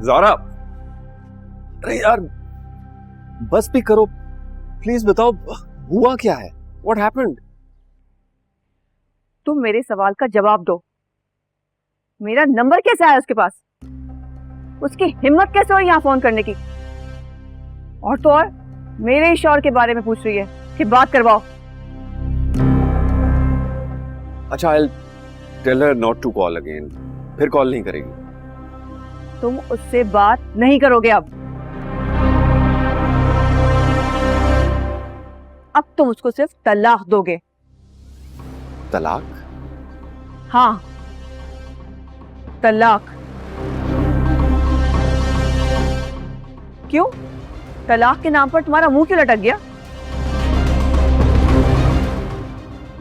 ज़ारा, अरे यार बस भी करो प्लीज, बताओ हुआ क्या है? What happened? तुम मेरे सवाल का जवाब दो। मेरा नंबर कैसे आया उसके पास? उसकी हिम्मत कैसे हुई यहाँ फोन करने की? और तो और मेरे ही शौहर के बारे में पूछ रही है कि बात करवाओ। अच्छा, I'll tell her not to call again. फिर कॉल नहीं करेगी। तुम उससे बात नहीं करोगे अब तुम उसको सिर्फ तलाक दोगे। तलाक? हाँ, तलाक। क्यों? तलाक के नाम पर तुम्हारा मुंह क्यों लटक गया?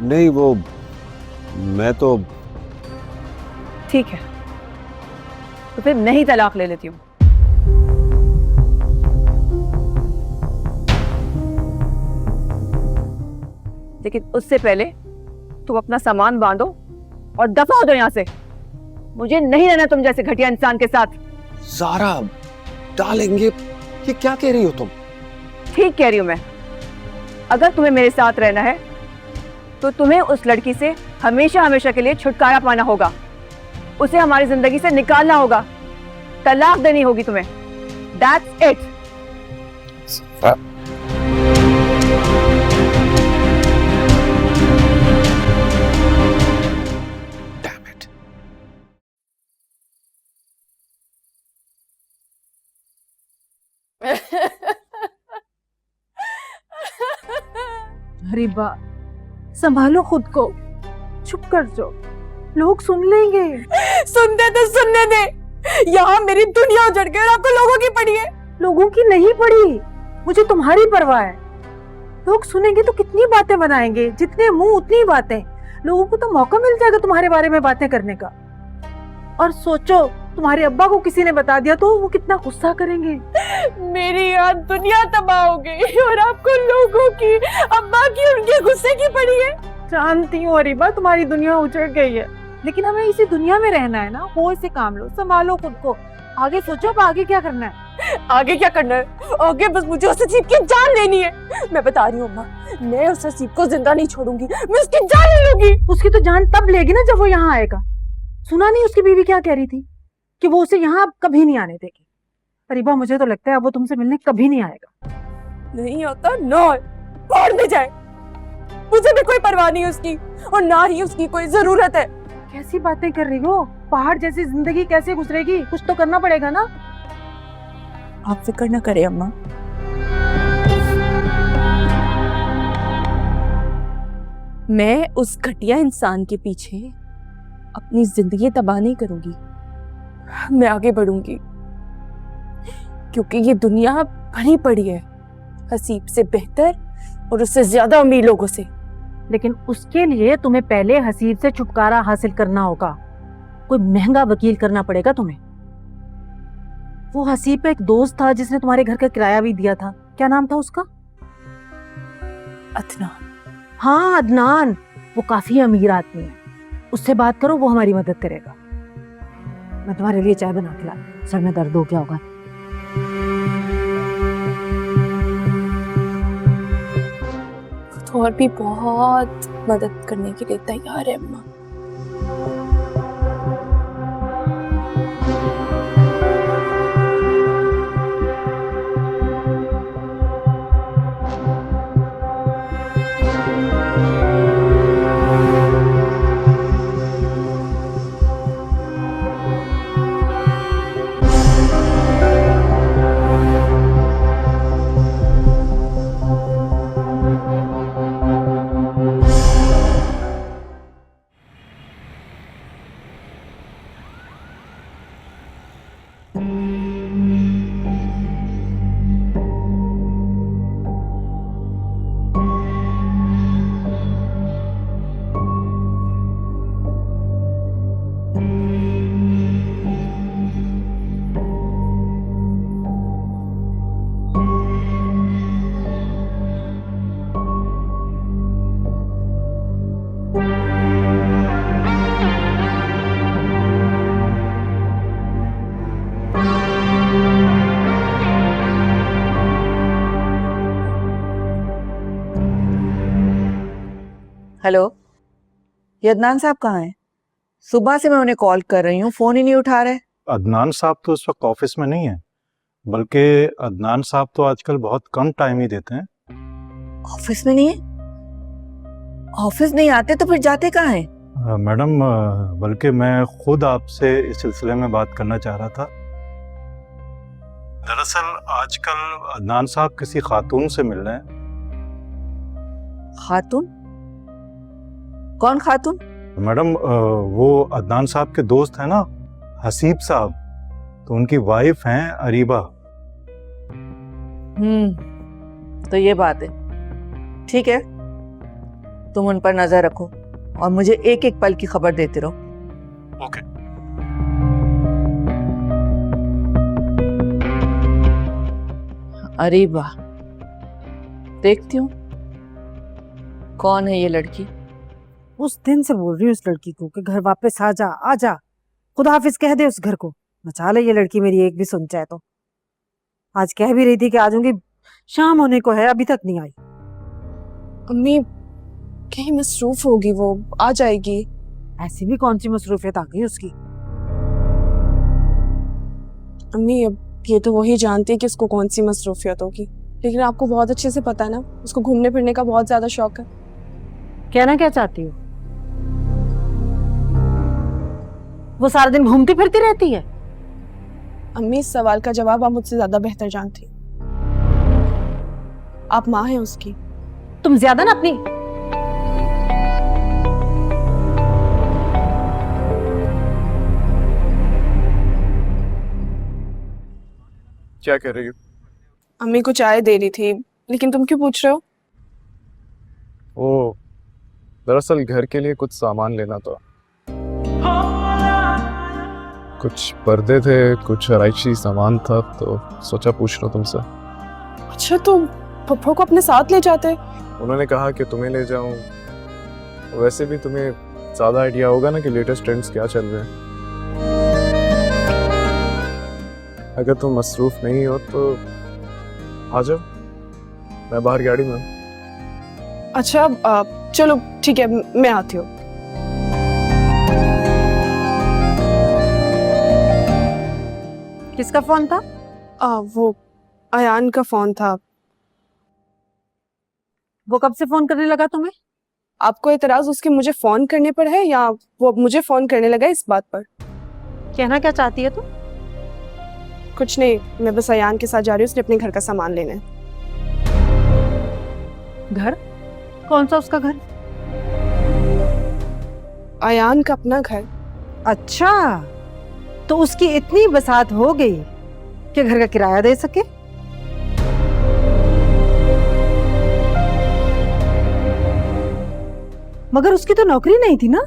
नहीं, वो मैं तो ठीक है, तो फिर नहीं तलाक ले लेती हूँ। लेकिन उससे पहले तुम अपना सामान बांधो और दफा हो जाओ यहाँ से। मुझे नहीं रहना तुम जैसे घटिया इंसान के साथ। ज़ारा डार्लिंग, ये क्या कह रही हो तुम? ठीक कह रही हूं मैं। अगर तुम्हें मेरे साथ रहना है तो तुम्हें उस लड़की से हमेशा हमेशा के लिए छुटकारा पाना होगा। उसे हमारी जिंदगी से निकालना होगा। तलाक देनी होगी तुम्हें। That's it. Damn it. अरे बा, संभालो खुद को, चुप कर जाओ, लोग सुन लेंगे। सुनते तो सुनने दे। यहाँ मेरी दुनिया उजड़ गई और आपको लोगों की पड़ी है। लोगों की नहीं पड़ी, मुझे तुम्हारी परवाह है। लोग सुनेंगे तो कितनी बातें बनाएंगे, जितने मुंह उतनी बातें। लोगों को तो मौका मिल जाएगा तुम्हारे बारे में बातें करने का। और सोचो, तुम्हारे अब्बा को किसी ने बता दिया तो वो कितना गुस्सा करेंगे। मेरी यहाँ दुनिया तबाह हो गई और आपको लोगों की, अब्बा की, उनके गुस्से की पड़ी है। जानती हूँ अरीबा, तुम्हारी दुनिया उजड़ गई है, लेकिन हमें इसी दुनिया में रहना है ना। हो से काम लो, संभालो खुद को। आगे सोचो, अब आगे क्या करना है। आगे क्या करना है? आगे बस मुझे उस हसीब की जान लेनी है। मैं बता रही हूँ अम्मा, मैं उस हसीब को जिंदा नहीं छोड़ूंगी, मैं उसकी जान ले लूंगी। उसकी तो जान तब लेगी ना जब वो यहाँ आएगा। सुना नहीं उसकी बीवी क्या कह रही थी कि वो उसे यहाँ अब कभी नहीं आने देगी। अरीबा, मुझे तो लगता है अब वो तुमसे मिलने कभी नहीं आएगा। नहीं आता ना, बाहर में जाए। मुझे भी कोई परवाह नहीं उसकी, और ना ही उसकी कोई जरूरत है। कैसी बातें कर रही हो? पहाड़ जैसी जिंदगी कैसे गुजरेगी? कुछ तो करना पड़ेगा ना। आप फिक्र न करें अम्मा, मैं उस घटिया इंसान के पीछे अपनी जिंदगी तबाह नहीं करूंगी। मैं आगे बढ़ूंगी, क्योंकि ये दुनिया भरी पड़ी है हसीब से बेहतर और उससे ज्यादा अमीर लोगों से। लेकिन उसके लिए तुम्हें पहले हसीब से छुटकारा हासिल करना होगा। कोई महंगा वकील करना पड़ेगा तुम्हें। वो हसीब का एक दोस्त था जिसने तुम्हारे घर का किराया भी दिया था। क्या नाम था उसका? अदनान। हाँ, अदनान। वो काफी अमीर आदमी है, उससे बात करो, वो हमारी मदद करेगा। मैं तुम्हारे लिए चाय बना के ला। सर में दर्द हो गया होगा। तो और भी बहुत मदद करने के लिए तैयार है अम्मा। हेलो, ये अदनान साहब कहाँ हैं? सुबह से मैं उन्हें कॉल कर रही हूँ, फोन ही नहीं उठा रहे। अदनान साहब तो इस वक्त ऑफिस में नहीं है, बल्कि अदनान साहब तो आजकल बहुत कम टाइम ही देते हैं। ऑफिस में नहीं है? ऑफिस नहीं आते तो फिर जाते कहाँ हैं? मैडम, बल्कि मैं खुद आपसे इस सिलसिले में बात करना चाह रहा था। दरअसल आजकल अदनान साहब किसी खातून से मिल रहे हैं। खातून? कौन खातून? मैडम, वो अदनान साहब के दोस्त हैं ना, हसीब साहब, तो उनकी वाइफ हैं अरीबा। तो ये बात है। ठीक है, तुम उन पर नजर रखो और मुझे एक एक पल की खबर देते रहो। ओके। अरीबा, देखती हूँ कौन है ये लड़की। उस दिन से बोल रही हूँ उस लड़की को कि घर वापस आ जा, आ जा, खुदा हाफिज कह दे उस घर को। बचा ले ये लड़की मेरी, एक भी सुन चाहे तो। आज कह भी रही थी कि आ जाऊंगी, शाम होने को है, अभी तक नहीं आई। अम्मी कहीं मसरूफ होगी, वो आ जाएगी। ऐसी भी कौन सी मसरूफियत आ गई उसकी? अम्मी अब ये तो वही जानती है कि उसको कौन सी मसरूफियत होगी, लेकिन आपको बहुत अच्छे से पता है ना, उसको घूमने फिरने का बहुत ज्यादा शौक है। कहना क्या चाहती हो? वो सारा दिन घूमती फिरती रहती है। अम्मी इस सवाल का जवाब आप मुझसे ज्यादा बेहतर जानती हैं। आप माँ हैं उसकी। तुम ज्यादा ना अपनी क्या कह रही हो? अम्मी को चाय दे रही थी, लेकिन तुम क्यों पूछ रहे हो? ओ, दरअसल घर के लिए कुछ सामान लेना था। कुछ पर्दे थे, कुछ आराइशी सामान था, तो सोचा पूछ लो तुमसे। अच्छा, तो पप्पा को अपने साथ ले जाते। उन्होंने कहा कि तुम्हें ले जाऊं। वैसे भी तुम्हें ज़्यादा आइडिया होगा ना कि लेटेस्ट ट्रेंड्स क्या चल रहे हैं। अगर तुम मसरूफ नहीं हो तो आ जाओ, मैं बाहर गाड़ी में हूं। अच्छा, चलो ठीक है, मैं आती हूँ। किसका फोन था? वो अयान का फोन था। वो कब से फोन करने लगा तुम्हें? आपको एतराज उसके मुझे फोन करने पर है या वो अब मुझे फोन करने लगा इस बात पर? कहना क्या चाहती है तू? कुछ नहीं, मैं बस अयान के साथ जा रही हूँ, उसने अपने घर का सामान लेना है। घर? कौन सा उसका घर? अयान का अपना घर। अच्छा, तो उसकी इतनी बसात हो गई कि घर का किराया दे सके? मगर उसकी तो नौकरी नहीं थी ना,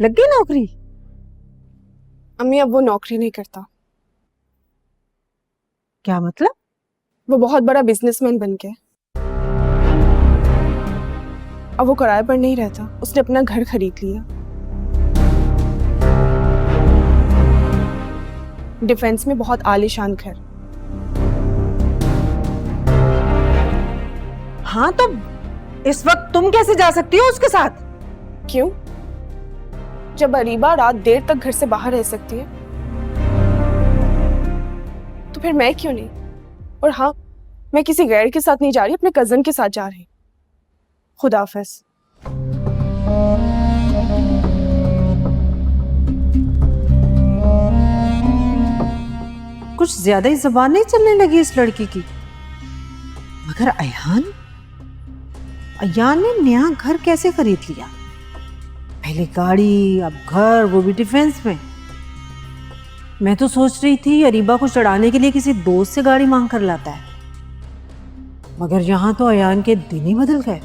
लग गई नौकरी? अम्मी अब वो नौकरी नहीं करता। क्या मतलब? वो बहुत बड़ा बिजनेसमैन बन गया। अब वो किराए पर नहीं रहता, उसने अपना घर खरीद लिया। डिफेंस में बहुत आलीशान घर। हाँ, तो इस वक्त तुम कैसे जा सकती हो उसके साथ? क्यों? जब अरीबा रात देर तक घर से बाहर रह सकती है तो फिर मैं क्यों नहीं? और हाँ, मैं किसी गैर के साथ नहीं जा रही, अपने कजन के साथ जा रही। खुदा हाफिज। कुछ ज्यादा ही जुबान नहीं चलने लगी इस लड़की की। मगर अयान ने नया घर कैसे खरीद लिया? पहले गाड़ी, अब घर, वो भी डिफेंस में। मैं तो सोच रही थी अरीबा को चढ़ाने के लिए किसी दोस्त से गाड़ी मांग कर लाता है, मगर यहाँ तो अयान के दिन ही बदल गए।